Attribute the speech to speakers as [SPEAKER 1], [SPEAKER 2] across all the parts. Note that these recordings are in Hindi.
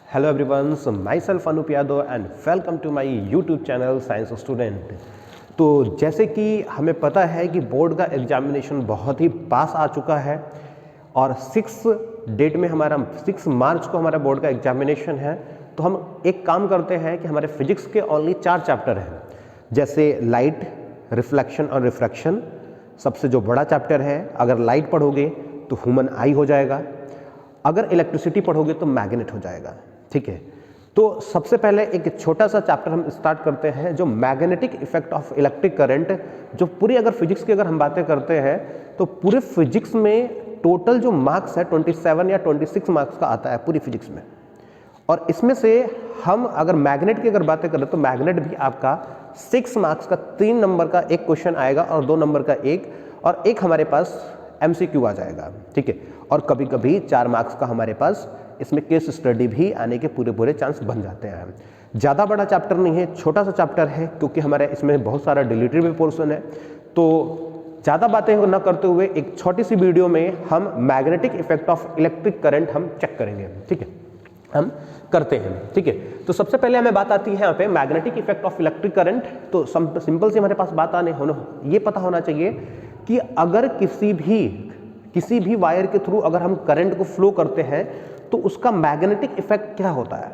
[SPEAKER 1] Hello everyone, so myself Anup Yadav and welcome to my YouTube channel Science Student। तो जैसे कि हमें पता है कि बोर्ड का एग्जामिनेशन बहुत ही पास आ चुका है और 6 मार्च को हमारा बोर्ड का एग्जामिनेशन है। तो हम एक काम करते हैं कि हमारे फिजिक्स के ओनली 4 चैप्टर हैं, जैसे लाइट, रिफ्लेक्शन और रिफ्रैक्शन। सबसे जो बड़ा चैप्टर है, अगर लाइट पढ़ोगे तो ह्यूमन आई हो जाएगा, अगर इलेक्ट्रिसिटी पढ़ोगे तो मैग्नेट हो जाएगा। ठीक है, तो सबसे पहले एक छोटा सा चैप्टर हम स्टार्ट करते हैं, जो magnetic effect of electric current. जो पूरी अगर फिजिक्स की अगर हम बातें करते हैं तो पूरे फिजिक्स में टोटल जो मार्क्स है 27 या 26 मार्क्स का आता है पूरी फिजिक्स में। और इसमें से हम अगर मैग्नेट की अगर बातें करें तो मैग्नेट भी आपका 6 मार्क्स का 3 नंबर का एक क्वेश्चन आएगा और 2 नंबर का एक, और एक हमारे पास MCQ आ जाएगा। ठीक है, और कभी कभी 4 मार्क्स का हमारे पास इसमें केस स्टडी भी आने के पूरे चांस बन जाते हैं। ज़्यादा बड़ा चैप्टर नहीं है, छोटा सा चैप्टर है, क्योंकि हमारे इसमें बहुत सारा डिलीटरी भी पोर्शन है। तो ज़्यादा बातें न करते हुए एक छोटी सी वीडियो में हम magnetic effect of electric current हम चेक करेंगे। ठीक है, हम करते हैं। ठीक है, तो सबसे पहले हमें बात आती है यहाँ पे magnetic effect of electric current. तो सिंपल सी हमारे पास बात ये पता होना चाहिए कि अगर किसी भी वायर के थ्रू अगर हम करंट को फ्लो करते हैं तो उसका मैग्नेटिक इफेक्ट क्या होता है,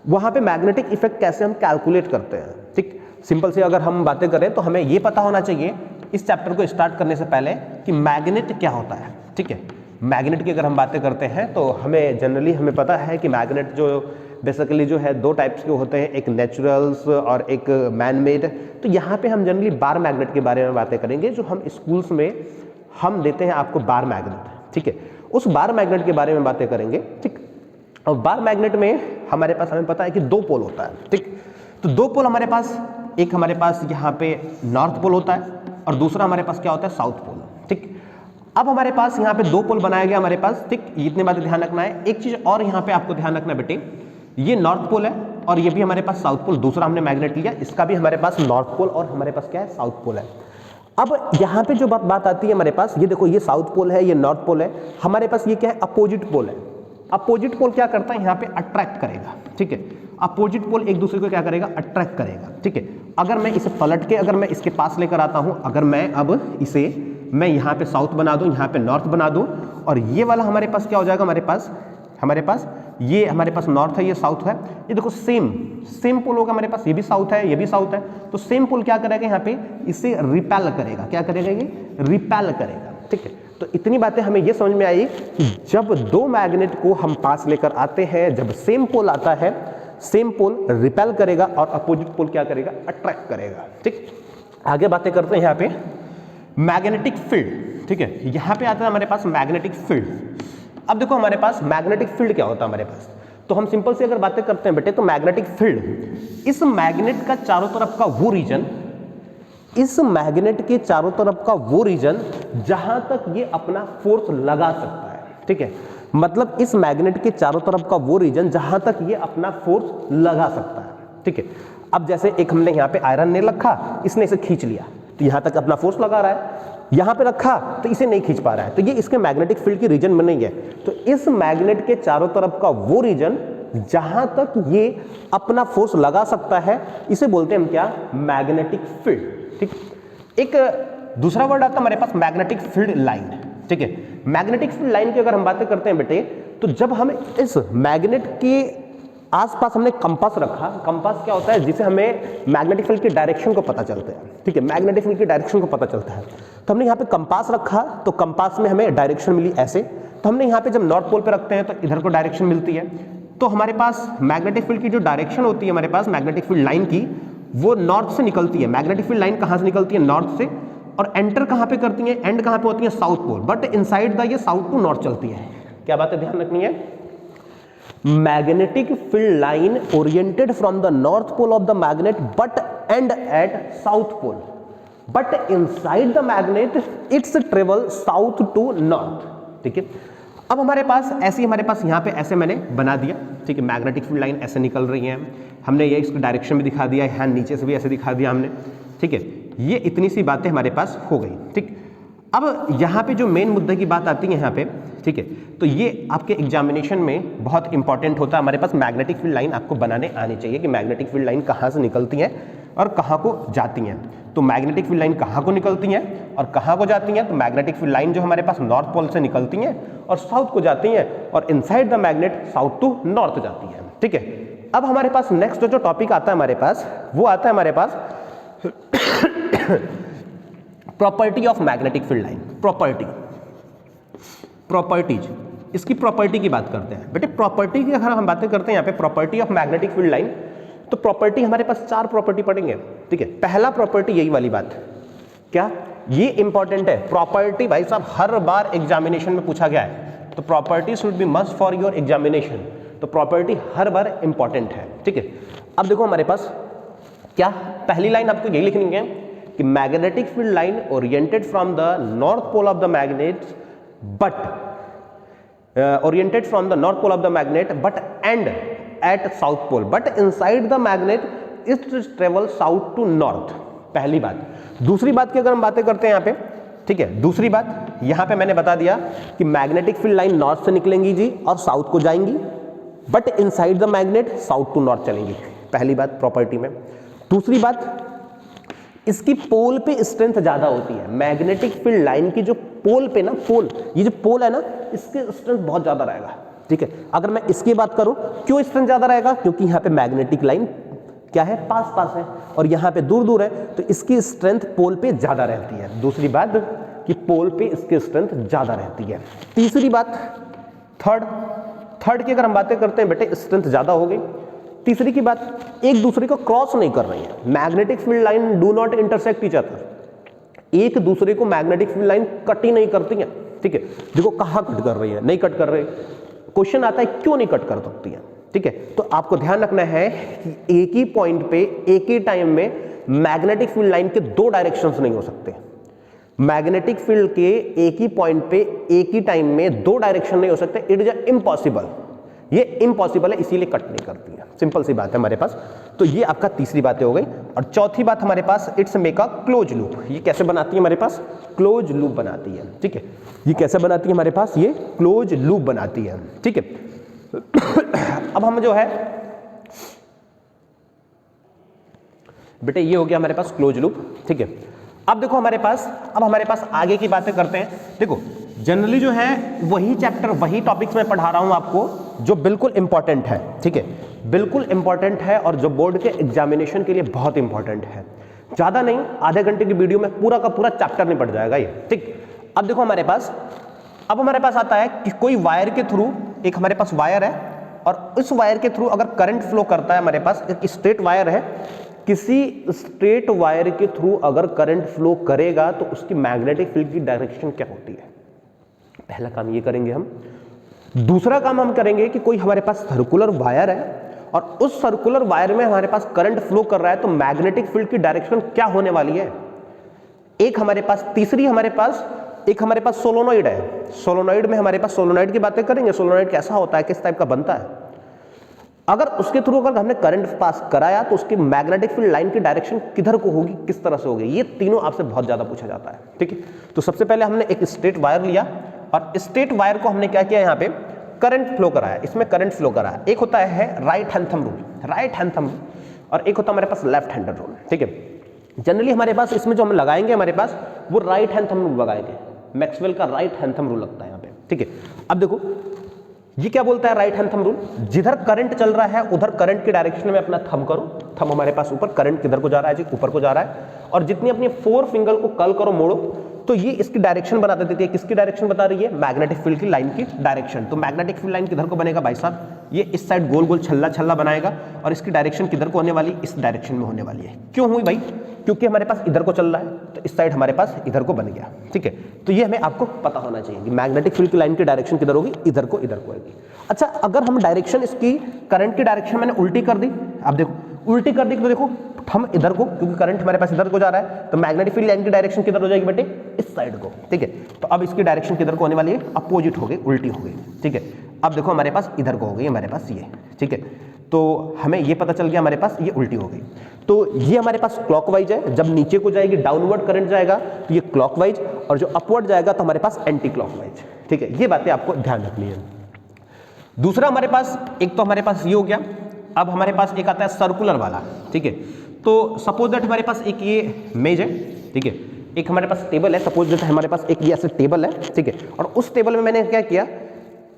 [SPEAKER 1] वहां पे मैग्नेटिक इफेक्ट कैसे हम कैलकुलेट करते हैं। ठीक, सिंपल से अगर हम बातें करें तो हमें यह पता होना चाहिए इस चैप्टर को स्टार्ट करने से पहले कि मैग्नेट क्या होता है। ठीक है, मैग्नेट की अगर हम बातें करते हैं तो हमें जनरली पता है कि मैग्नेट जो बेसिकली जो है 2 टाइप्स के होते हैं, एक नेचुरल्स और एक मैन मेड। तो यहाँ पे हम जनरली बार मैग्नेट के बारे में बातें करेंगे, जो हम स्कूल्स में हम देते हैं आपको बार मैग्नेट। ठीक है, उस बार मैग्नेट के बारे में बातें करेंगे। ठीक, और बार मैग्नेट में हमारे पास हमें पता है कि 2 पोल होता है। ठीक, तो 2 पोल हमारे पास, एक हमारे पास यहाँ पे नॉर्थ पोल होता है और दूसरा हमारे पास क्या होता है, साउथ पोल। ठीक, अब हमारे पास यहाँ पे 2 पोल बनाया गया हमारे पास। ठीक, इतने बातें ध्यान रखना है। एक चीज और यहाँ पे आपको ध्यान रखना है बेटे, ये नॉर्थ पोल है और ये भी हमारे पास साउथ पोल। दूसरा हमने मैग्नेट लिया, इसका भी हमारे पास नॉर्थ पोल और हमारे पास क्या है, साउथ पोल है। अब यहाँ पे जो बात आती है हमारे पास, ये देखो, ये साउथ पोल है, ये नॉर्थ पोल है। हमारे पास ये क्या है, अपोजिट पोल है। अपोजिट पोल क्या करता है, यहाँ पे अट्रैक्ट करेगा। ठीक है, अपोजिट पोल एक दूसरे को क्या करेगा, अट्रैक्ट करेगा। ठीक है, अगर मैं इसे पलट के अगर मैं इसके पास लेकर आता हूँ, अगर मैं अब इसे यहाँ पे साउथ बना दूं, यहाँ पे नॉर्थ बना दूं, और ये वाला हमारे पास क्या हो जाएगा, ये हमारे पास नॉर्थ है, ये साउथ है। ये देखो सेम पोल होगा हमारे पास, ये भी साउथ है, ये भी साउथ है। तो सेम पोल क्या करेगा, यहाँ पे इसे रिपेल करेगा। क्या करेगा, ये रिपेल करेगा। ठीक है, तो इतनी बातें हमें ये समझ में आई कि जब 2 मैग्नेट को हम पास लेकर आते हैं, जब सेम पोल आता है, सेम पोल रिपेल करेगा और अपोजिट पोल क्या करेगा, अट्रैक्ट करेगा। ठीक, आगे बातें करते हैं यहाँ पे मैग्नेटिक फील्ड। ठीक है, यहां पे आता है हमारे पास मैग्नेटिक फील्ड। अब देखो हमारे पास मैग्नेटिक फील्ड क्या होता है हमारे पास, तो हम सिंपल से अगर बातें करते हैं बेटे, तो मैग्नेटिक फील्ड इस मैग्नेट का चारों तरफ का वो रीजन, इस मैग्नेट के चारों तरफ का वो रीजन जहां तक ये अपना फोर्स लगा सकता है। ठीक है, मतलब इस मैग्नेट के चारों तरफ का वो रीजन जहां तक ये अपना फोर्स लगा सकता है। ठीक है, अब जैसे एक हमने यहाँ पे आयरन ने रखा, इसने इसे खींच लिया तो यहां तक अपना फोर्स लगा रहा है, यहां पे रखा तो इसे नहीं खींच पा रहा है, तो ये इसके मैग्नेटिक फील्ड की रीजन में नहीं है। तो इस मैग्नेट के चारों तरफ का वो रीजन जहां तक ये अपना फोर्स लगा सकता है, इसे बोलते हैं हम क्या, मैग्नेटिक फील्ड। ठीक, एक दूसरा वर्ड आता है हमारे पास मैग्नेटिक फील्ड लाइन। ठीक है, मैग्नेटिक फील्ड लाइन की अगर हम बातें करते हैं बेटे, तो जब हम इस मैग्नेट के आसपास हमने कंपास रखा, कंपास क्या होता है, जिसे हमें मैग्नेटिक फील्ड की डायरेक्शन को पता चलता है। ठीक है, मैग्नेटिक फील्ड की डायरेक्शन को पता चलता है। तो हमने यहाँ पे कंपास रखा, तो कंपास में हमें डायरेक्शन मिली ऐसे। तो हमने यहाँ पे जब नॉर्थ पोल पे रखते हैं तो इधर को डायरेक्शन मिलती है। तो हमारे पास मैग्नेटिक फील्ड की जो डायरेक्शन होती है हमारे पास मैग्नेटिक फील्ड लाइन की, वो नॉर्थ से निकलती है। मैग्नेटिक फील्ड लाइन कहाँ से निकलती है, नॉर्थ से, और एंटर कहाँ पे करती है, एंड कहाँ पे होती है, south pole. But inside the ये साउथ टू नॉर्थ चलती है। क्या बातें ध्यान रखनी है, magnetic field line oriented from the north pole of the magnet but end at south pole, but inside the magnet its travel south to north। ठीक है, अब हमारे पास ऐसे हमारे पास यहाँ पे ऐसे मैंने बना दिया। ठीक है, मैग्नेटिक फील्ड लाइन ऐसे निकल रही है, हमने ये इसकी डायरेक्शन भी दिखा दिया है, नीचे से भी ऐसे दिखा दिया हमने। ठीक है, ये इतनी सी बातें हमारे पास हो गई। ठीक, अब यहाँ पे जो मेन मुद्दे की बात आती है यहाँ पे, ठीक है। तो ये आपके एग्जामिनेशन में बहुत इंपॉर्टेंट होता है, हमारे पास मैग्नेटिक फील्ड लाइन आपको बनाने आनी चाहिए कि मैग्नेटिक फील्ड लाइन कहाँ से निकलती है और कहाँ को जाती हैं। तो मैग्नेटिक फील्ड लाइन कहाँ को निकलती हैं और कहाँ को जाती हैं, तो मैग्नेटिक फील्ड लाइन जो हमारे पास नॉर्थ पोल से निकलती हैं और साउथ को जाती हैं और inside the magnet south to north जाती है, ठीक है। अब हमारे पास नेक्स्ट जो टॉपिक आता है हमारे पास, वो आता है हमारे पास property of magnetic field line. Properties, इसकी प्रॉपर्टी की बात करते हैं बेटे। प्रॉपर्टी की अगर हम बातें करते हैं यहाँ पे property of magnetic field line, तो प्रॉपर्टी हमारे पास 4 प्रॉपर्टी पढ़ेंगे, ठीक है। पहला प्रॉपर्टी यही वाली बात, क्या ये इंपॉर्टेंट है प्रॉपर्टी, भाई साहब हर बार एग्जामिनेशन में पूछा गया है, तो property should be must for your examination, तो प्रॉपर्टी हर बार इंपॉर्टेंट है, ठीक है। अब देखो हमारे पास क्या पहली लाइन आपको यही लिखनी है कि magnetic field line oriented from the north pole of the magnet but oriented from the north pole of the magnet but and at south pole but inside the magnet it travel south to north. पहली बात। दूसरी बात की अगर हम बातें करते हैं यहाँ पे, ठीक है, दूसरी बात यहाँ पे मैंने बता दिया कि मैग्नेटिक फील्ड लाइन नॉर्थ से निकलेंगी जी और साउथ को जाएंगी, but inside the magnet south to north चलेंगी। पहली बात प्रॉपर्टी में। दूसरी बात, इसकी पोल पे स्ट्रेंथ ज्यादा होती है। मैग्नेटिक फील्ड लाइन की जो पोल पे ना, पोल, ये जो पोल है ना, इसके स्ट्रेंथ बहुत ज्यादा रहेगा, ठीक है। अगर मैं इसकी बात करूं, क्यों स्ट्रेंथ ज्यादा रहेगा, क्योंकि यहाँ पे मैग्नेटिक लाइन क्या है, पास पास है और यहाँ पे दूर दूर है, तो इसकी स्ट्रेंथ पोल पे ज्यादा रहती है। दूसरी बात कि पोल पे इसकी स्ट्रेंथ ज्यादा रहती है। तीसरी बात, थर्ड की अगर हम बातें करते हैं बेटे, स्ट्रेंथ ज्यादा हो गई। तीसरी की बात, एक दूसरे को क्रॉस नहीं कर रही है। Magnetic field line do not intersect each other, एक दूसरे को मैग्नेटिक फील्ड लाइन कट ही नहीं करती है, ठीक है। देखो कहाँ कट कर रही है, नहीं कट कर रही। क्वेश्चन आता है क्यों नहीं कट कर सकती है, ठीक है। तो आपको ध्यान रखना है कि एक ही पॉइंट पे एक ही टाइम में मैग्नेटिक फील्ड लाइन के 2 डायरेक्शंस नहीं हो सकते। मैग्नेटिक फील्ड के एक ही पॉइंट पे एक ही टाइम में 2 डायरेक्शन नहीं हो सकते, इट इज इम्पॉसिबल, ये इम्पॉसिबल है, इसीलिए कट नहीं करती है। सिंपल सी बात है हमारे पास। तो ये आपका तीसरी बातें हो गई। और चौथी बात हमारे पास, it's make a close loop. ये कैसे बनाती है हमारे पास, क्लोज लूप बनाती है, ठीक है। ये कैसे बनाती है हमारे पास, ये क्लोज लूप बनाती है, ठीक है। अब हम जो है बेटे, ये हो गया हमारे पास क्लोज लूप, ठीक है। अब देखो हमारे पास आगे की बातें करते हैं। देखो जनरली जो है वही चैप्टर, वही टॉपिक्स मैं पढ़ा रहा हूं आपको जो बिल्कुल इंपॉर्टेंट है, ठीक है, बिल्कुल इंपॉर्टेंट है और जो बोर्ड के एग्जामिनेशन के लिए बहुत इंपॉर्टेंट है। ज्यादा नहीं, आधे घंटे की वीडियो में पूरा का पूरा चैप्टर नहीं पढ़ जाएगा ये, ठीक। अब देखो हमारे पास आता है कि कोई वायर के थ्रू, एक हमारे पास वायर है और उस वायर के थ्रू अगर करंट फ्लो करता है, हमारे पास एक स्ट्रेट वायर है, किसी स्ट्रेट वायर के थ्रू अगर करंट फ्लो करेगा तो उसकी मैग्नेटिक फील्ड की डायरेक्शन क्या होती है। पहला काम ये करेंगे हम। दूसरा काम हम करेंगे कि कोई हमारे पास सर्कुलर वायर है और उस सर्कुलर वायर में हमारे पास करंट फ्लो कर रहा है, तो मैग्नेटिक फील्ड की डायरेक्शन क्या होने वाली है। एक हमारे पास सोलोनॉइड है। सोलोनॉइड में हमारे पास, सोलोनॉइड की बातें करेंगे, सोलोनॉइड कैसा होता है, किस टाइप का बनता है। अगर उसके थ्रू अगर हमने करंट पास कराया तो उसकी मैग्नेटिक फील्ड लाइन की डायरेक्शन किधर को होगी, किस तरह से होगी, ये तीनों आपसे बहुत ज्यादा पूछा जाता है, ठीक है। तो सबसे पहले हमने एक स्ट्रेट वायर लिया और स्ट्रेट वायर को हमने क्या किया, यहाँ पे करंट फ्लो कराया, इसमें करंट फ्लो कराया। एक होता है राइट हैंड थंब रूल, और एक होता है हमारे पास लेफ्ट हैंडर रूल, ठीक है। जनरली हमारे पास इसमें जो हम लगाएंगे, हमारे पास वो राइट हैंड थंब रूल लगाएंगे। मैक्सवेल का राइट हैंड थंब रूल लगता है यहाँ पे, ठीक है। अब देखो ये क्या बोलता है राइट हैंड थंब रूल, जिधर करंट चल रहा है उधर करंट की डायरेक्शन में अपना थंब करो। थंब हमारे पास ऊपर, करंट किधर को जा रहा है जी, ऊपर को जा रहा है, और जितनी अपनी 4 फिंगर को कर्ल करो, मोड़ो, तो ये इसकी डायरेक्शन बता देती है। किसकी डायरेक्शन बता रही है, मैग्नेटिक फील्ड की लाइन की डायरेक्शन। तो मैग्नेटिक फील्ड लाइन किधर को बनेगा भाई साहब, ये इस साइड गोल गोल छल्ला छल्ला बनाएगा और इसकी डायरेक्शन किधर को होने वाली, इस डायरेक्शन में होने वाली है। क्यों हुई भाई, क्योंकि हमारे पास इधर को चल रहा है तो इस साइड हमारे पास इधर को बन गया, ठीक है। तो ये हमें आपको पता होना चाहिए कि मैग्नेटिक फील्ड की लाइन की डायरेक्शन किधर होगी, इधर को होगी। अच्छा, अगर हम डायरेक्शन इसकी करंट की डायरेक्शन मैंने उल्टी कर दी, अब देखो उल्टी कर दी तो देखो हम इधर को, क्योंकि करंट हमारे पास इधर को जा रहा है, तो मैग्नेटिक फील्ड लाइन की डायरेक्शन किधर हो जाएगी बेटे, इस साइड को, ठीक है। तो अब इसकी डायरेक्शन किधर को होने वाली है, अपोजिट हो गई, उल्टी हो गई, ठीक है। अब देखो हमारे पास इधर को हो गई, हमारे पास ये, ठीक है। तो हमें ये पता चल गया हमारे पास ये उल्टी हो गई। तो ये हमारे पास क्लॉकवाइज है, जब नीचे को जाएगी डाउनवर्ड करंट जाएगा तो ये क्लॉकवाइज, और जो अपवर्ड जाएगा तो हमारे पास एंटी क्लॉकवाइज, ठीक है, ये बातें आपको ध्यान रखनी है। दूसरा हमारे पास, एक तो हमारे पास ये हो गया, अब हमारे पास एक आता है सर्कुलर वाला, ठीक है। तो सपोज दैट हमारे पास एक ये मेज है, ठीक है, एक हमारे पास टेबल है, सपोज दैट हमारे पास एक ये ऐसे टेबल है, ठीक है, और उस टेबल में मैंने क्या किया,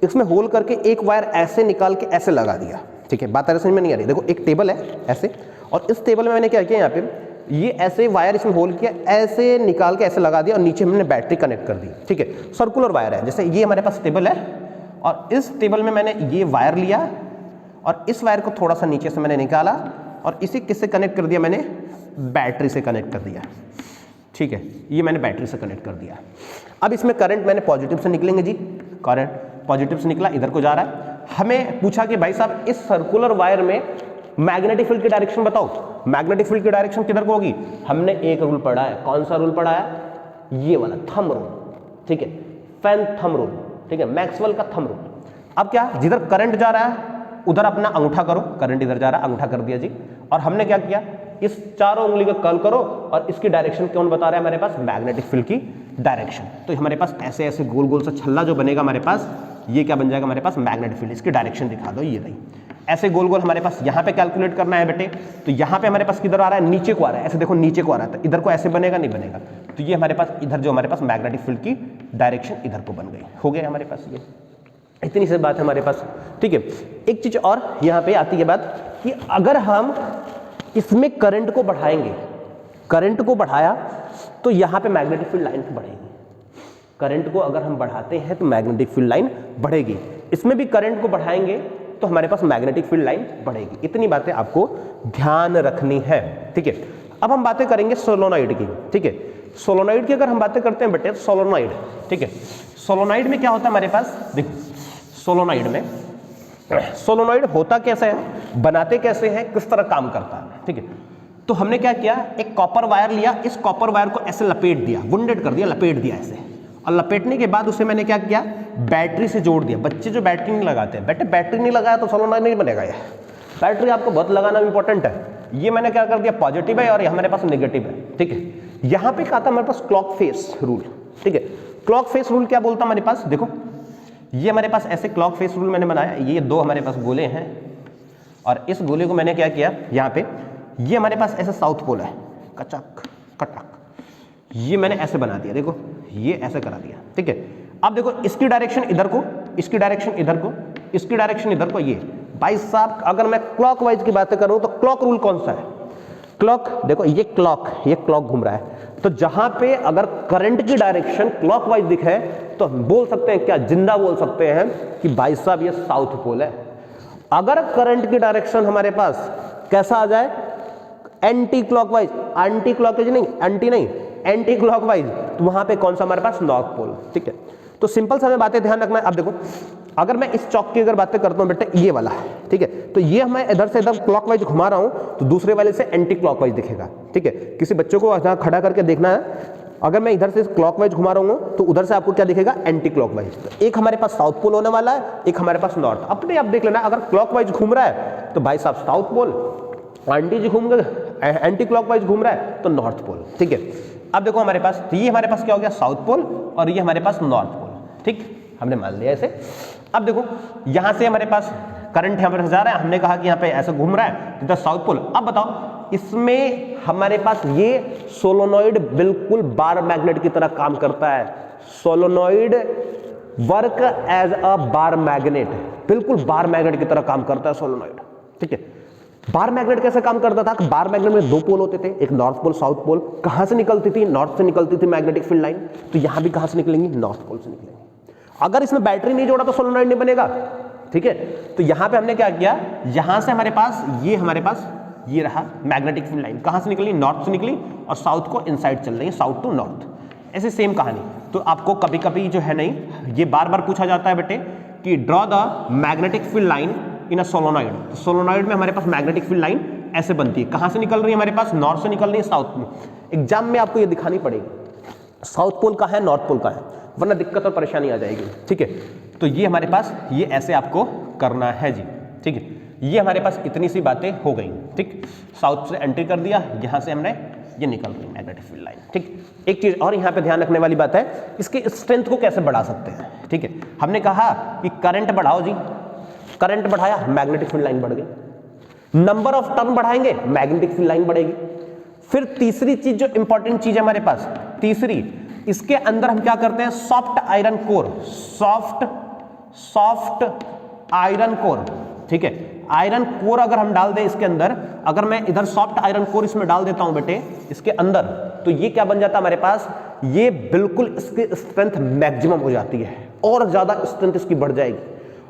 [SPEAKER 1] इसमें होल करके एक वायर ऐसे निकाल के ऐसे लगा दिया, ठीक है। बात समझ में नहीं आ रही, देखो एक टेबल है ऐसे, और इस टेबल में मैंने क्या किया, यहाँ पे ये ऐसे वायर इसमें होल किया, ऐसे निकाल के ऐसे लगा दिया, और नीचे हमने बैटरी कनेक्ट कर दी, ठीक है। सर्कुलर वायर है, जैसे ये हमारे पास टेबल है, और इस टेबल में मैंने ये वायर लिया, और इस वायर को थोड़ा सा नीचे से मैंने निकाला, और इसे किससे कनेक्ट कर दिया, मैंने बैटरी से कनेक्ट कर दिया, ठीक है। ये मैंने बैटरी से कनेक्ट कर दिया। अब इसमें करंट मैंने पॉजिटिव से निकलेंगे जी, करंट पॉजिटिव से निकला, इधर को जा रहा है। हमें पूछा कि भाई साहब इस सर्कुलर वायर में मैग्नेटिक फील्ड की डायरेक्शन बताओ, मैग्नेटिक फील्ड की डायरेक्शन किधर को होगी। हमने एक रूल पढ़ा है, कौन सा रूल पढ़ा है, ये वाला थंब रूल, ठीक है, फैन थंब रूल, ठीक है, मैक्सवेल का थंब रूल। अब क्या, जिधर करंट जा रहा है उधर अपना अंगूठा करो, करंट इधर जा रहा है, अंगूठा कर दिया जी, और हमने क्या किया, इस चारों उंगली को कर्ल करो, और इसकी डायरेक्शन कौन बता रहा है हमारे पास, मैग्नेटिक फील्ड की डायरेक्शन। तो हमारे पास ऐसे ऐसे गोल गोल सा छल्ला जो बनेगा हमारे पास, ये क्या बन जाएगा हमारे पास, मैग्नेटिक फील्ड। इसकी डायरेक्शन दिखा दो, ये नहीं, ऐसे गोल गोल हमारे पास यहाँ पे कैलकुलेट करना है बेटे। तो यहाँ पे हमारे पास किधर आ रहा है, नीचे को आ रहा है, ऐसे देखो नीचे को आ रहा है, तो इधर को ऐसे बनेगा, नहीं बनेगा। तो ये हमारे पास इधर जो हमारे पास मैग्नेटिक फील्ड की डायरेक्शन इधर को बन गई, हो गया हमारे पास, ये इतनी सी बात है हमारे पास, ठीक है। एक चीज और यहाँ पे आती है बात कि अगर हम इसमें करंट को बढ़ाएंगे, करंट को बढ़ाया तो यहाँ पे मैग्नेटिक फील्ड लाइन बढ़ेगी, करंट को अगर हम बढ़ाते हैं तो मैग्नेटिक फील्ड लाइन बढ़ेगी, इसमें भी करंट को बढ़ाएंगे तो हमारे पास मैग्नेटिक फील्ड लाइन बढ़ेगी। इतनी बातें आपको ध्यान रखनी है, ठीक है। अब हम बातें करेंगे सोलोनॉइड की, ठीक है। सोलोनॉइड की अगर हम बातें करते हैं बेटे, सोलोनॉइड, ठीक है, सोलोनॉइड में क्या होता है हमारे पास, देखो सोलोनॉइड में, सोलोनॉइड होता कैसे है, बनाते कैसे हैं, किस तरह काम करता है, ठीक है। तो हमने क्या किया, एक कॉपर वायर लिया, इस कॉपर वायर को ऐसे लपेट दिया, वुंडेड कर दिया, लपेट दिया ऐसे, और लपेटने के बाद उसे मैंने क्या किया, बैटरी से जोड़ दिया। बच्चे जो बैटरी नहीं लगाते हैं, बेटे बैटरी नहीं लगाया तो सोलोनॉइड नहीं बनेगा। ये बैटरी आपको बहुत लगाना इंपॉर्टेंट है। ये मैंने क्या कर दिया, पॉजिटिव है और हमारे पास नेगेटिव है, ठीक है। यहाँ पे क्या था हमारे पास, क्लॉक फेस रूल, ठीक है। क्लॉक फेस रूल क्या बोलता हमारे पास, देखो ये हमारे पास ऐसे क्लॉक फेस रूल मैंने बनाया, ये दो हमारे पास गोले हैं, और इस गोले को मैंने क्या किया, यहाँ पे ये हमारे पास ऐसे साउथ पोल है, कचक कटक, ये मैंने ऐसे बना दिया, देखो ये ऐसे करा दिया, ठीक है। अब देखो इसकी डायरेक्शन इधर को, इसकी डायरेक्शन इधर को, इसकी डायरेक्शन इधर को। ये भाई साहब अगर मैं क्लॉक वाइज की बातें करूं तो क्लॉक रूल कौन सा है, क्लॉक, देखो ये क्लॉक घूम रहा है, तो जहां पे अगर करंट की डायरेक्शन क्लॉकवाइज दिखे तो हम बोल सकते हैं क्या, जिंदा बोल सकते हैं कि भाई साहब ये साउथ पोल है। अगर करंट की डायरेक्शन हमारे पास कैसा आ जाए, एंटी क्लॉकवाइज, एंटी क्लॉकवाइज नहीं, एंटी नहीं, एंटी क्लॉकवाइज, तो वहां पे कौन सा हमारे पास, नॉर्थ पोल, ठीक है। तो सिंपल सा हमें बातें ध्यान रखना है। अब देखो अगर मैं इस चौक की अगर बातें करता हूं बेटे, ये वाला, ठीक है, तो ये मैं इधर से इधर क्लॉकवाइज घुमा रहा हूं तो दूसरे वाले से एंटी क्लॉकवाइज दिखेगा, ठीक है। किसी बच्चों को यहां खड़ा करके देखना है, अगर मैं इधर से क्लॉकवाइज घुमा रहा हूं तो उधर से आपको क्या दिखेगा, एंटी क्लॉकवाइज। तो एक हमारे पास साउथ पोल होने वाला है, एक हमारे पास नॉर्थ। अपने आप देख लेना, अगर क्लॉकवाइज घूम रहा है तो भाई साहब साउथ पोल, आंटी जी घूम गए एंटी क्लॉकवाइज घूम रहा है तो नॉर्थ पोल, ठीक है। अब देखो हमारे पास, तो ये हमारे पास क्या हो गया, साउथ पोल, और ये हमारे पास नॉर्थ पोल, ठीक, हमने मान लिया ऐसे। अब देखो यहां से हमारे पास करंट यहां पर जा रहा है, हमने कहा कि यहां पे ऐसे घूम रहा है तो साउथ पोल। अब बताओ इसमें हमारे पास ये सोलोनॉइड बिल्कुल बार मैग्नेट की तरह काम करता है। Solenoid work as a bar magnet, बिल्कुल बार मैग्नेट की तरह काम करता है सोलोनॉइड, ठीक है। बार मैग्नेट कैसे काम करता था, बार मैग्नेट में दो पोल होते थे, एक नॉर्थ पोल साउथ पोल। कहां से निकलती थी, नॉर्थ से निकलती थी मैग्नेटिक फील्ड लाइन, तो यहां भी कहां से निकलेंगी, नॉर्थ पोल से निकलेंगी। अगर इसमें बैटरी नहीं जोड़ा तो सोलोनॉइड नहीं बनेगा, ठीक है। तो यहां पे हमने क्या किया, यहां से हमारे पास ये, हमारे पास ये रहा मैग्नेटिक फील्ड लाइन, कहां से निकली, नॉर्थ से निकली, और साउथ को इनसाइड चल रही है, साउथ टू नॉर्थ। ऐसे सेम कहानी। तो आपको कभी कभी जो है नहीं, ये बार बार पूछा जाता है बेटे कि draw the magnetic field line in a solenoid. तो सोलोनॉइड में हमारे पास मैग्नेटिक फील्ड लाइन ऐसे बनती है, कहां से निकल रही है हमारे पास, नॉर्थ से निकल रही है, साउथ में। एग्जाम में आपको ये दिखानी पड़ेगी साउथ पोल का है, नॉर्थ पोल का है, वरना दिक्कत और परेशानी आ जाएगी, ठीक है। तो ये हमारे पास ये ऐसे आपको करना है जी, ठीक है। ये हमारे पास इतनी सी बातें हो गई, ठीक। साउथ से एंट्री कर दिया, यहां से हमने ये निकल रही मैग्नेटिक फील्ड लाइन। ठीक, एक चीज और यहाँ पे ध्यान रखने वाली बात है, इसकी स्ट्रेंथ को कैसे बढ़ा सकते हैं। ठीक है, हमने कहा कि करंट बढ़ाओ जी, करंट बढ़ाया मैग्नेटिक फील्ड लाइन बढ़ गई, नंबर ऑफ टर्न बढ़ाएंगे मैग्नेटिक फील्ड लाइन बढ़ेगी। फिर तीसरी चीज जो इंपॉर्टेंट चीज है हमारे पास, तीसरी, इसके अंदर हम क्या करते हैं, soft iron core, soft iron core. ठीक है, आयरन कोर अगर हम डाल दें इसके अंदर, अगर मैं इधर सॉफ्ट आयरन कोर इसमें डाल देता हूं बेटे इसके अंदर, तो ये क्या बन जाता है हमारे पास, ये बिल्कुल इसकी स्ट्रेंथ मैक्सिमम हो जाती है और ज्यादा स्ट्रेंथ इसकी बढ़ जाएगी।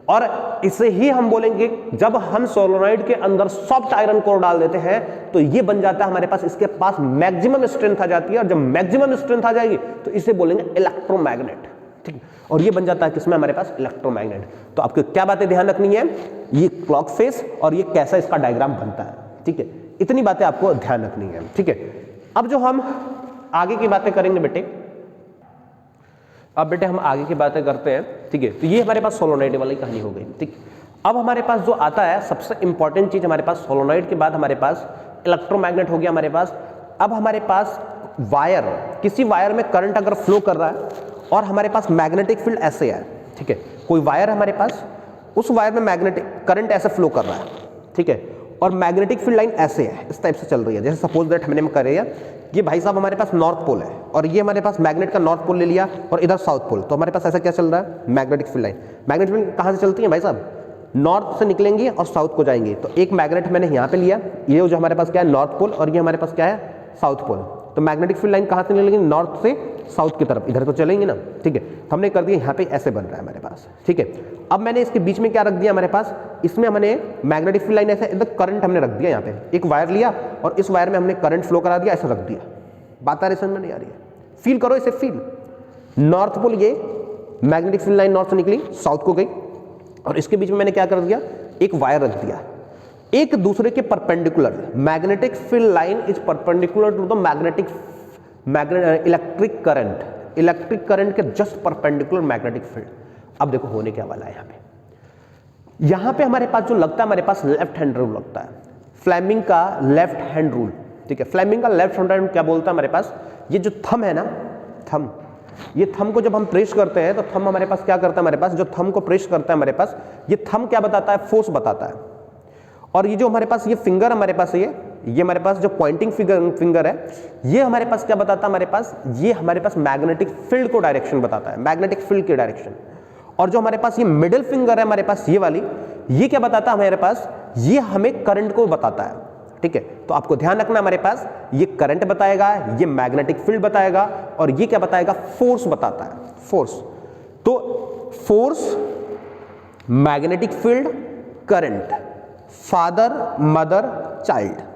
[SPEAKER 1] और इसे ही हम बोलेंगे, जब हम सोलेनॉइड के अंदर सॉफ्ट आयरन कोर डाल देते हैं तो ये बन जाता है हमारे पास, इसके पास मैक्सिमम स्ट्रेंथ आ जाती है, और जब मैक्सिमम स्ट्रेंथ आ जाएगी तो इसे बोलेंगे इलेक्ट्रोमैग्नेट। ठीक है, और ये बन जाता है किसमें, हमारे पास इलेक्ट्रोमैग्नेट। तो आपको क्या बातें ध्यान रखनी है, ये क्लॉक फेस और ये कैसा इसका डायग्राम बनता है। ठीक है, इतनी बातें आपको ध्यान रखनी है। ठीक है, अब जो हम आगे की बातें करेंगे बेटे, अब बेटे हम आगे की बातें करते हैं। ठीक है, तो ये हमारे पास सोलेनॉइड वाली कहानी हो गई। ठीक, अब हमारे पास जो आता है सबसे इंपॉर्टेंट चीज, हमारे पास सोलेनॉइड के बाद हमारे पास इलेक्ट्रोमैग्नेट हो गया हमारे पास। अब हमारे पास वायर, किसी वायर में करंट अगर फ्लो कर रहा है और हमारे पास मैग्नेटिक फील्ड ऐसे है। ठीक है, कोई वायर हमारे पास, उस वायर में मैग्नेटिक करंट ऐसे फ्लो कर रहा है। ठीक है, और मैग्नेटिक फील्ड लाइन ऐसे है, इस टाइप से चल रही है। जैसे सपोज दैट हमने कर रही है, ये भाई साहब हमारे पास नॉर्थ पोल है और ये हमारे पास मैग्नेट का नॉर्थ पोल ले लिया और इधर साउथ पोल, तो हमारे पास ऐसा क्या चल रहा है, magnetic field line. Magnetic field कहाँ से चलती है भाई साहब, नॉर्थ से निकलेंगी और साउथ को जाएंगी। तो एक मैग्नेट मैंने यहाँ पे लिया, ये जो हमारे पास क्या है नॉर्थ पोल, और ये हमारे पास क्या है साउथ पोल। तो मैग्नेटिक फील्ड लाइन कहाँ से निकलेंगी, नॉर्थ से साउथ की तरफ, इधर तो चलेंगे ना। ठीक है, हमने कर दिया यहाँ पे ऐसे बन रहा है हमारे पास। ठीक है, अब मैंने इसके बीच में क्या रख दिया हमारे पास, इसमें हमने मैग्नेटिक फील्ड लाइन ऐसे इधर करंट हमने रख दिया, यहाँ पे एक वायर लिया और इस वायर में हमने करंट फ्लो करा दिया, ऐसा रख दिया। बात आ रही समझ में नहीं आ रही है, फील करो इसे, फील। नॉर्थ पोल, ये मैग्नेटिक फील्ड लाइन नॉर्थ से निकली साउथ को गई और इसके बीच में मैंने क्या कर दिया, एक वायर रख दिया एक दूसरे के perpendicular. Magnetic field line is perpendicular to the magnetic electric current के जस्ट परपेंडिकुलर मैग्नेटिक फील्ड। अब देखो होने क्या वाला है यहां पे हमारे पास जो लगता है, हमारे पास लेफ्ट हैंड रूल लगता है, फ्लेमिंग का लेफ्ट हैंड रूल। ठीक है, फ्लेमिंग का लेफ्ट हैंड रूल क्या बोलता है हमारे पास, ये जो थंब है ना, थंब, ये थंब को जब हम प्रेस करते हैं तो थंब हमारे पास क्या करता है, हमारे पास जो थंब को प्रेस करता है हमारे पास, ये थंब क्या बताता है, फोर्स बताता है। और ये जो हमारे पास ये फिंगर हमारे पास ये हमारे पास जो पॉइंटिंग फिंगर है, ये हमारे पास क्या बताता है, हमारे पास ये हमारे पास मैग्नेटिक फील्ड को डायरेक्शन बताता है, मैग्नेटिक फील्ड की डायरेक्शन। और जो हमारे पास ये मिडिल फिंगर है हमारे पास ये वाली, ये क्या बताता है हमारे पास, ये हमें करंट को बताता है। ठीक है, तो आपको ध्यान रखना हमारे पास ये करंट बताएगा, ये मैग्नेटिक फील्ड बताएगा और ये क्या बताएगा, फोर्स बताता है, फोर्स। तो force, magnetic field, current, father, mother, child,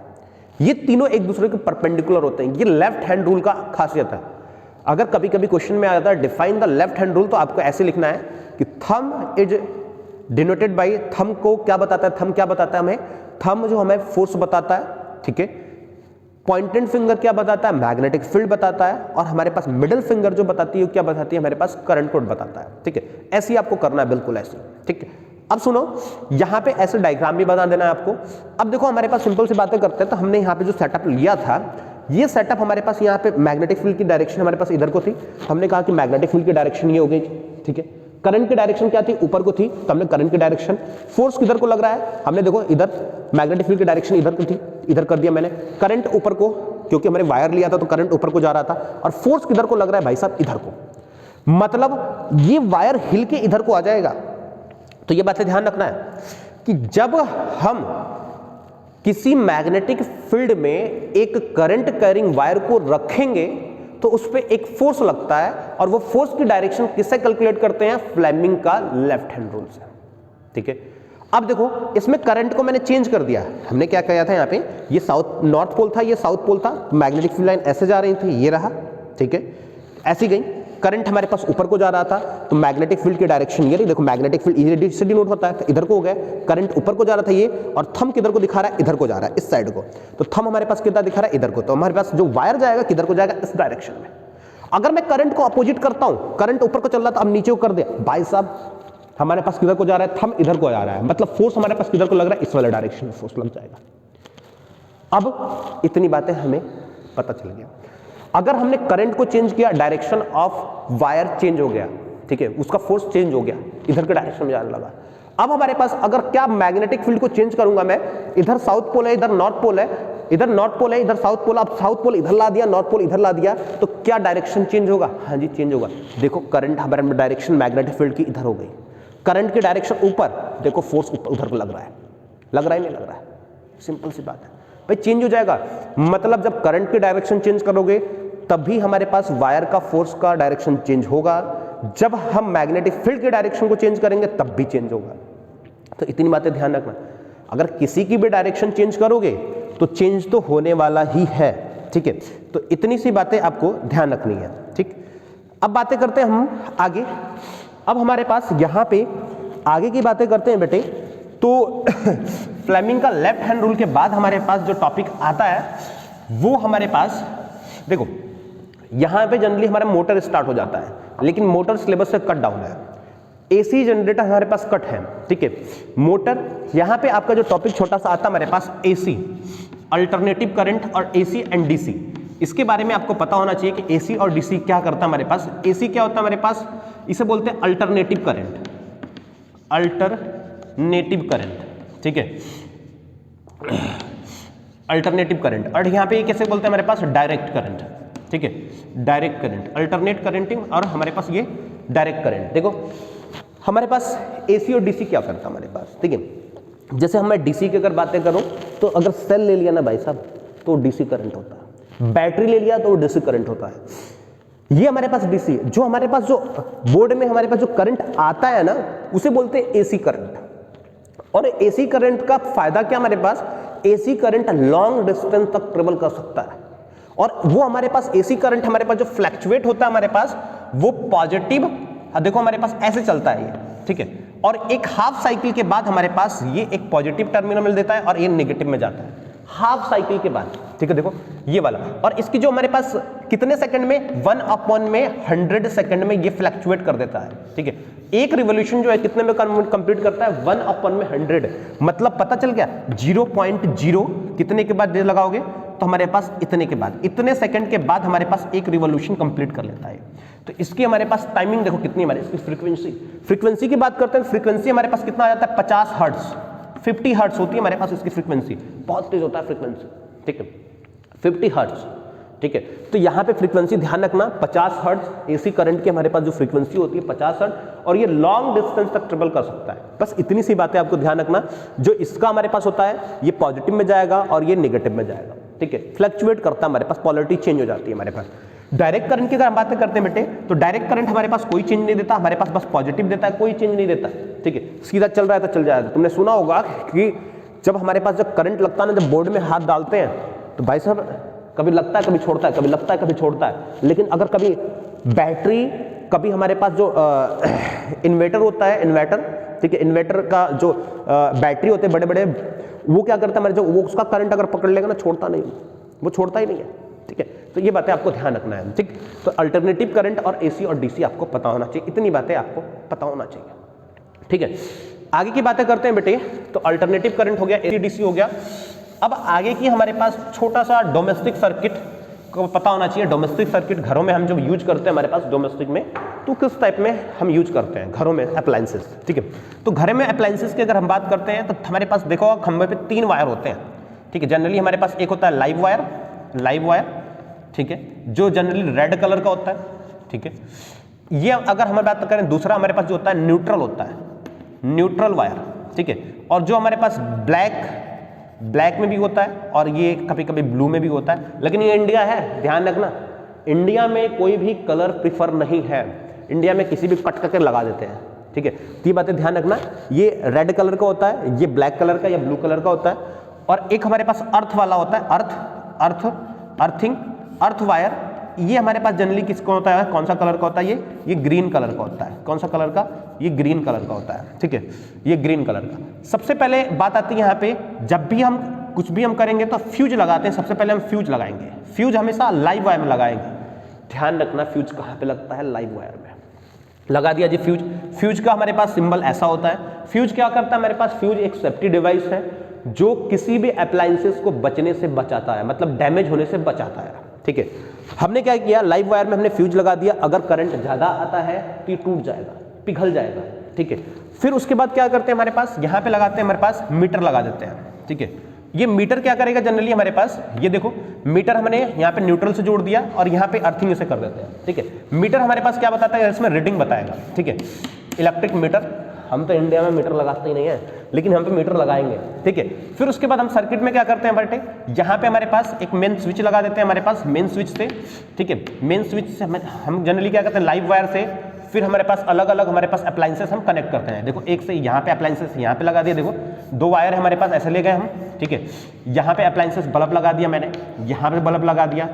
[SPEAKER 1] ये तीनों एक दूसरे के परपेंडिकुलर होते हैं। ये लेफ्ट हैंड रूल का खासियत है। अगर कभी कभी क्वेश्चन में आ जाता है define the left hand rule, तो आपको ऐसे लिखना है कि thumb is denoted by, thumb को क्या बताता है, थंब क्या बताता है हमें, थंब जो हमें फोर्स बताता है। ठीक है, पॉइंटेड फिंगर क्या बताता है, मैग्नेटिक फील्ड बताता है, और हमारे पास मिडिल फिंगर जो बताती है क्या बताती है, हमारे पास करंट को बताता है। ठीक है, ऐसे ही आपको करना है, बिल्कुल ऐसे। ठीक है, अब सुनो, यहां पे ऐसे डायग्राम भी बना देना है आपको। अब देखो हमारे पास सिंपल सी बातें करते हैं, तो हमने यहां पे जो सेटअप लिया था, ये सेटअप हमारे पास यहाँ पे मैग्नेटिक फील्ड की डायरेक्शन हमारे पास इधर को थी, हमने कहा कि मैग्नेटिक फील्ड की डायरेक्शन ये हो गई। ठीक है, करंट की डायरेक्शन क्या थी, ऊपर को थी, तो हमने करंट की डायरेक्शन, फोर्स किधर को लग रहा है, हमने देखो इधर मैग्नेटिक फील्ड की डायरेक्शन इधर को थी, इधर कर दिया मैंने, करंट ऊपर को, क्योंकि हमने वायर लिया था तो करंट ऊपर को जा रहा था, और फोर्स किधर को लग रहा है भाई साहब, इधर को, मतलब ये वायर हिल के इधर को आ जाएगा। तो ये बातें ध्यान रखना है कि जब हम किसी मैग्नेटिक फील्ड में एक करंट कैरिंग वायर को रखेंगे तो उस पर एक फोर्स लगता है, और वो फोर्स की डायरेक्शन किससे कैलकुलेट करते हैं, फ्लेमिंग का लेफ्ट हैंड रूल से। ठीक है, अब देखो इसमें करंट को मैंने चेंज कर दिया, हमने क्या किया था, यहाँ पे ये साउथ नॉर्थ पोल था, ये साउथ पोल था, मैग्नेटिक फील्ड लाइन ऐसे जा रही थी, ये रहा। ठीक है, ऐसी गई, करंट हमारे पास ऊपर को जा रहा था, तो मैग्नेटिक फील्ड की डायरेक्शन ये रही, देखो मैग्नेटिक फील्ड इधर से डिनोट होता है, तो इधर को हो गया, करंट ऊपर को जा रहा था ये, और थंब किधर को दिखा रहा है, इधर को जा रहा है, इस साइड को, तो थंब हमारे पास किधर दिखा रहा है, इधर को, तो हमारे पास जो वायर जाएगा किधर को जाएगा, इस डायरेक्शन में। अगर मैं करंट को अपोजिट करता हूं, करंट ऊपर को चल रहा था, अब नीचे को कर दिया, भाई साहब हमारे पास किधर को जा रहा है, थंब इधर को जा रहा है, मतलब फोर्स हमारे पास किधर को लग रहा है, इस वाले डायरेक्शन में फोर्स लग जाएगा। अब इतनी बातें हमें पता चल गया। अगर हमने करंट को चेंज किया, डायरेक्शन ऑफ वायर चेंज हो गया, ठीक है, उसका फोर्स चेंज हो गया, इधर के डायरेक्शन में जाने लगा। अब हमारे पास अगर क्या मैग्नेटिक फील्ड को चेंज करूंगा मैं, इधर साउथ पोल है, इधर नॉर्थ पोल है, इधर नॉर्थ पोल है, इधर साउथ पोल, अब साउथ पोल इधर ला दिया, नॉर्थ पोल इधर ला दिया, तो क्या डायरेक्शन चेंज होगा? हाँ जी चेंज होगा। देखो करंट हमारे डायरेक्शन मैग्नेटिक फील्ड की इधर हो गई, करंट की डायरेक्शन ऊपर, देखो फोर्स ऊपर उधर को लग रहा है, लग रहा है नहीं लग रहा है? सिंपल सी बात है भाई, चेंज हो जाएगा। मतलब जब करंट की डायरेक्शन चेंज करोगे तभी हमारे पास वायर का फोर्स का डायरेक्शन चेंज होगा, जब हम मैग्नेटिक फील्ड के डायरेक्शन को चेंज करेंगे तब भी चेंज होगा। तो इतनी बातें ध्यान रखना, अगर किसी की भी डायरेक्शन चेंज करोगे तो चेंज तो होने वाला ही है, ठीक है। तो इतनी सी बातें आपको ध्यान रखनी है, ठीक। अब बातें करते हैं हम आगे। अब हमारे पास यहाँ पे आगे की बातें करते हैं बेटे, तो फ्लेमिंग का लेफ्ट हैंड रूल के बाद हमारे पास जो टॉपिक आता है वो हमारे पास, देखो यहाँ पे जनरली हमारा मोटर स्टार्ट हो जाता है, लेकिन मोटर सिलेबस से कट डाउन है। एसी जनरेटर हमारे पास कट है, ठीक है। मोटर यहाँ पे आपका जो टॉपिक छोटा सा आता है हमारे पास एसी, अल्टरनेटिव करंट और एसी एंड डीसी। इसके बारे में आपको पता होना चाहिए कि एसी और डीसी क्या करता है हमारे पास। एसी क्या होता है हमारे पास, इसे बोलते हैं अल्टरनेटिव करंट, अल्टरनेटिव करंट, ठीक है, अल्टरनेटिव करंट। और यहाँ पे ये कैसे बोलते हैं हमारे पास, डायरेक्ट करंट, ठीक है, डायरेक्ट करंट, अल्टरनेट करंटिंग, और हमारे पास ये डायरेक्ट करंट। देखो हमारे पास एसी और डीसी क्या करता है हमारे पास, ठीक है। जैसे हम मैं डीसी की अगर बातें करूं तो अगर सेल ले लिया ना भाई साहब तो डीसी करंट होता है, बैटरी ले लिया तो डीसी करंट होता है। ये हमारे पास डीसी, जो हमारे पास जो बोर्ड में हमारे पास जो करंट आता है ना उसे बोलते हैं एसी करंट। और एसी करंट का फायदा क्या हमारे पास, एसी करंट लॉन्ग डिस्टेंस तक ट्रेवल कर सकता है। और वो हमारे पास एसी करंट हमारे पास जो फ्लैक्चुएट होता है हमारे पास वो पॉजिटिव, देखो हमारे पास ऐसे चलता है ये, ठीक है, और एक हाफ साइकिल के बाद हमारे पास ये एक पॉजिटिव टर्मिनल देता है और ये नेगेटिव में जाता है हाफ साइकिल के बाद, ठीक है। देखो ये वाला, और इसकी जो हमारे पास कितने सेकंड में, 1/100 सेकंड में ये फ्लैक्चुएट कर देता है, ठीक है। एक रिवॉल्यूशन जो है कितने में कंप्लीट करता है, 1/100। मतलब पता चल गया 0.0 कितने के बाद लगाओगे तो हमारे पास इतने के बाद, इतने सेकंड के बाद हमारे पास एक रिवॉल्यूशन कंप्लीट कर लेता है। तो इसकी हमारे पास टाइमिंग देखो कितनी हमारे, इसकी फ्रीक्वेंसी की बात करते हैं, फ्रीक्वेंसी हमारे पास कितना आ जाता है, 50 हर्ट्ज, 50 हर्ट्ज होती है हमारे पास इसकी फ्रीक्वेंसी, बहुत तेज होता है फ्रीक्वेंसी, ठीक है, 50 हर्ट्ज, ठीक है। तो यहाँ पे फ्रीक्वेंसी ध्यान रखना 50 हर्ट्ज, एसी करंट की हमारे पास जो फ्रीक्वेंसी होती है 50 हर्ट्ज, और ये लॉन्ग डिस्टेंस तक ट्रेवल कर सकता है। बस इतनी सी बातें आपको ध्यान रखना, जो इसका हमारे पास होता है ये पॉजिटिव में जाएगा और ये नेगेटिव में जाएगा, ठीक है, फ्लक्चुएट करता है हमारे पास, पोलैरिटी चेंज हो जाती है हमारे पास। डायरेक्ट करंट की अगर हम बातें करते हैं बेटे, तो डायरेक्ट करंट हमारे पास कोई चेंज नहीं देता, हमारे पास बस पॉजिटिव देता है, कोई चेंज नहीं देता, ठीक है, सीधा चल रहा है तो चल जाएगा। तुमने सुना होगा कि जब हमारे पास जब करंट लगता है ना, जब बोर्ड में हाथ डालते हैं तो भाई साहब कभी लगता है कभी छोड़ता है, कभी लगता है कभी छोड़ता है। लेकिन अगर कभी बैटरी, कभी हमारे पास जो इन्वर्टर होता है, इन्वर्टर, ठीक है, इन्वर्टर का जो बैटरी होते हैं बड़े बड़े, वो क्या करता है हमारे जो, वो उसका करंट अगर पकड़ लेगा ना छोड़ता नहीं, वो छोड़ता ही नहीं है, ठीक है। तो ये बातें आपको ध्यान रखना है, ठीक। तो अल्टरनेटिव करंट और एसी और डीसी आपको पता होना चाहिए, इतनी बातें आपको पता होना चाहिए, ठीक है। आगे की बातें करते हैं बेटे, तो अल्टरनेटिव करंट हो गया, एसी डीसी हो गया। अब आगे की हमारे पास छोटा सा डोमेस्टिक सर्किट को पता होना चाहिए। डोमेस्टिक सर्किट घरों में हम जब यूज करते हैं हमारे पास डोमेस्टिक में, तो किस टाइप में हम यूज करते हैं घरों में अप्लायंसेस, ठीक है। तो घर में अप्लायंसेस की अगर हम बात करते हैं तो हमारे पास देखो खंभे पे 3 वायर होते हैं, ठीक है। जनरली हमारे पास एक होता है लाइव वायर, ठीक है, जो जनरली रेड कलर का होता है, ठीक है। ये अगर हम बात करें, दूसरा हमारे पास जो होता है न्यूट्रल होता है, न्यूट्रल वायर, ठीक है। और जो हमारे पास ब्लैक में भी होता है और ये कभी कभी ब्लू में भी होता है। लेकिन ये इंडिया है, ध्यान रखना, इंडिया में कोई भी कलर प्रिफर नहीं है, इंडिया में किसी भी कट करके लगा देते हैं, ठीक है। तो ये बातें ध्यान रखना, ये रेड कलर का होता है, ये ब्लैक कलर का या ब्लू कलर का होता है। और एक हमारे पास अर्थ वाला होता है, अर्थ वायर, ये हमारे पास जनरली किसको होता है, कौन सा कलर का होता है, ये ग्रीन कलर का होता है। कौन सा कलर का, ये ग्रीन कलर का होता है, ठीक है, ये ग्रीन कलर का। सबसे पहले बात आती है यहाँ पे, जब भी हम कुछ भी हम करेंगे तो फ्यूज लगाते हैं। सबसे पहले हम फ्यूज लगाएंगे, फ्यूज हमेशा लाइव वायर में लगाएंगे। ध्यान रखना फ्यूज कहाँ पे लगता है, लाइव वायर में लगा दिया जी फ्यूज। फ्यूज का हमारे पास सिंबल ऐसा होता है। फ्यूज क्या करता है हमारे पास, फ्यूज एक सेफ्टी डिवाइस है जो किसी भी अप्लायंसेस को बचने से बचाता है, मतलब डैमेज होने से बचाता है, ठीक है। हमने क्या किया, लाइव वायर में हमने फ्यूज लगा दिया, अगर करंट ज़्यादा आता है तो ये टूट जाएगा, पिघल जाएगा, ठीक है। फिर उसके बाद क्या करते हैं, हमारे पास यहाँ पे लगाते हैं, हमारे पास मीटर लगा देते हैं, ठीक है। ये मीटर क्या करेगा जनरली हमारे पास, ये देखो मीटर हमने यहाँ पे न्यूट्रल से जोड़ दिया और यहाँ पे अर्थिंग से कर देते हैं, ठीक है। मीटर हमारे पास क्या बताता है, इसमें रीडिंग बताएगा, ठीक है। इलेक्ट्रिक मीटर, हम तो इंडिया में मीटर लगाते ही नहीं है, लेकिन हम पे मीटर लगाएंगे, ठीक है। फिर उसके बाद हम सर्किट में क्या करते हैं बेटे, यहाँ पे हमारे पास एक मेन स्विच लगा देते हैं, हमारे पास मेन स्विच से, ठीक है। मेन स्विच से हम जनरली क्या करते हैं, लाइव वायर से फिर हमारे पास अलग अलग हमारे पास अप्लायंसेस हम कनेक्ट करते हैं। देखो एक से यहाँ पे अप्लायंसेस यहाँ पे लगा दिया, देखो 2 वायर है हमारे पास, ऐसे ले गए हम, ठीक है। यहाँ पे अप्लायंसेस बल्ब लगा दिया मैंने, यहाँ पे बल्ब लगा दिया,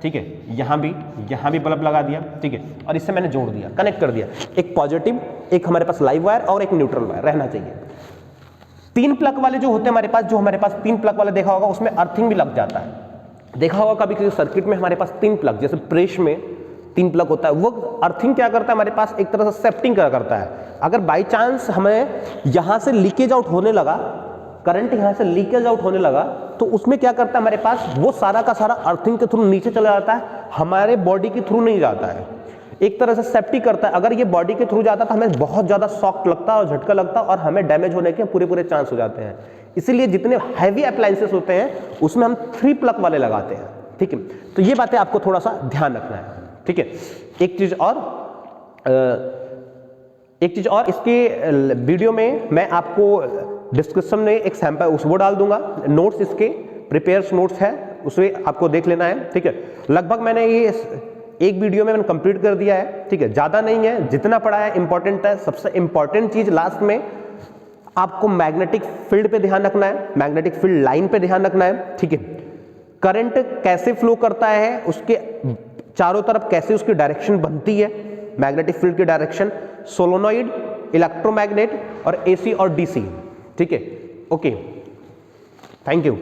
[SPEAKER 1] ठीक है। यहाँ भी बल्ब लगा दिया, ठीक है। और इससे मैंने जोड़ दिया, कनेक्ट कर दिया, एक पॉजिटिव, एक हमारे पास लाइव वायर और एक न्यूट्रल वायर रहना चाहिए। 3 प्लग वाले जो होते हैं हमारे पास, जो हमारे पास 3 प्लग वाले देखा होगा, उसमें अर्थिंग भी लग जाता है। देखा होगा कभी किसी सर्किट में हमारे पास 3 प्लग, जैसे प्रेस में 3 प्लग होता है, वो अर्थिंग क्या करता है हमारे पास, एक तरह से सेफ्टिंग क्या करता है। अगर बाई चांस हमें यहाँ से लीकेज आउट होने लगा, करंट यहाँ से लीकेज आउट होने लगा, तो उसमें क्या करता है हमारे पास, वो सारा का सारा अर्थिंग के थ्रू नीचे चला जाता है, हमारे बॉडी के थ्रू नहीं जाता है। एक तरह से सेफ्टी करता है। अगर ये बॉडी के थ्रू जाता तो हमें बहुत ज़्यादा शॉक लगता और झटका लगता और हमें डैमेज होने के पूरे चांस हो जाते हैं। इसीलिए जितने हैवी अप्लायंसेस होते हैं उसमें हम 3 प्लग वाले लगाते हैं, ठीक है। तो ये बातें आपको थोड़ा सा ध्यान रखना है, ठीक है। एक चीज और इसके वीडियो में मैं आपको डिस्क्रिप्शन में एक सैंपल वो डाल दूंगा, नोट्स इसके प्रिपेयर्स नोट्स है, उसे आपको देख लेना है, ठीक है। लगभग मैंने ये एक वीडियो में मैंने कंप्लीट कर दिया है, ठीक है। ज़्यादा नहीं है, जितना पढ़ा है इंपॉर्टेंट है। सबसे इंपॉर्टेंट चीज़ लास्ट में आपको मैग्नेटिक फील्ड पे ध्यान रखना है, मैग्नेटिक फील्ड लाइन पे ध्यान रखना है, ठीक है। करंट कैसे फ्लो करता है, उसके चारों तरफ कैसे उसकी डायरेक्शन बनती है, मैग्नेटिक फील्ड की डायरेक्शन, सोलोनॉइड, इलेक्ट्रोमैग्नेट और एसी और डीसी, ठीक है। Okay, thank you.